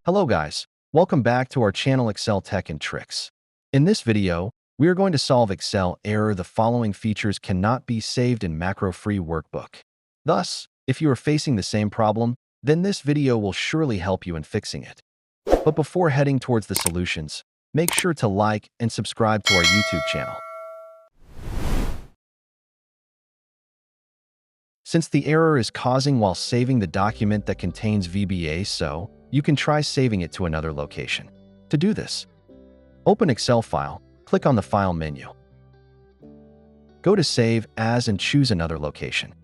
Hello guys, welcome back to our channel Excel Tech and Tricks. In this video, we are going to solve Excel error the following features cannot be saved in macro-free workbook. Thus, if you are facing the same problem, then this video will surely help you in fixing it. But before heading towards the solutions, make sure to like and subscribe to our YouTube channel. Since the error is causing while saving the document that contains VBA, so you can try saving it to another location. To do this, open Excel file, click on the File menu. Go to Save As and choose another location.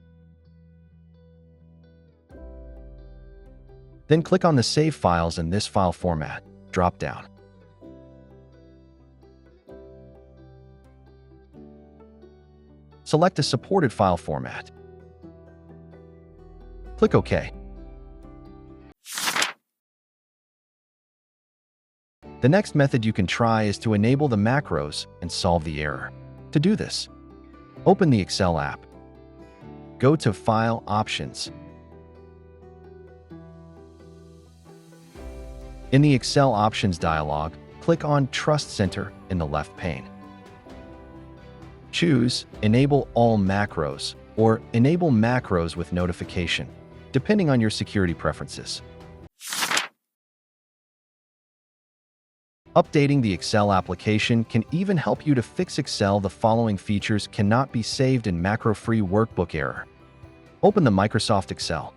Then click on the Save Files in this file format drop-down. Select a supported file format. Click OK. The next method you can try is to enable the macros and solve the error. To do this, open the Excel app. Go to File Options. In the Excel Options dialog, click on Trust Center in the left pane. Choose Enable All Macros or Enable Macros with Notification, depending on your security preferences. Updating the Excel application can even help you to fix Excel. The following features cannot be saved in macro-free workbook error. Open the Microsoft Excel.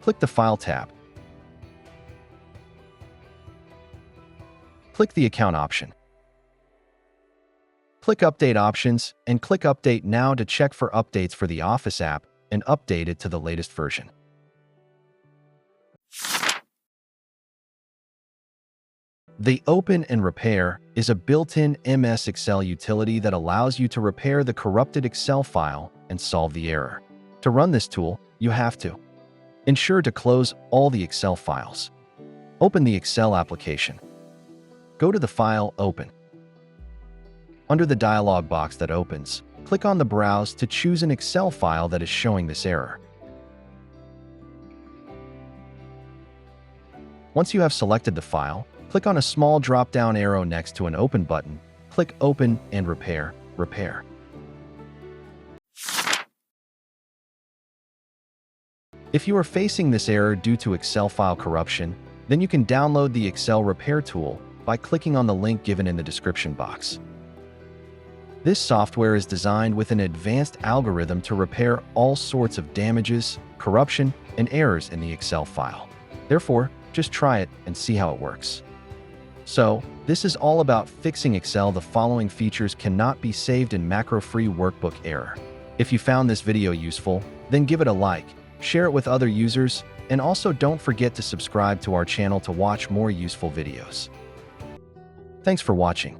Click the File tab. Click the Account option. Click Update Options and click Update Now to check for updates for the Office app and update it to the latest version. The Open and Repair is a built-in MS Excel utility that allows you to repair the corrupted Excel file and solve the error. To run this tool, you have to ensure to close all the Excel files. Open the Excel application. Go to the file Open. Under the dialog box that opens, click on the Browse to choose an Excel file that is showing this error. Once you have selected the file, click on a small drop-down arrow next to an Open button. Click Open and Repair. If you are facing this error due to Excel file corruption, then you can download the Excel Repair tool by clicking on the link given in the description box. This software is designed with an advanced algorithm to repair all sorts of damages, corruption, and errors in the Excel file. Therefore, just try it and see how it works. So, this is all about fixing Excel. The following features cannot be saved in macro-free workbook error. If you found this video useful, then give it a like, share it with other users, and also don't forget to subscribe to our channel to watch more useful videos. Thanks for watching.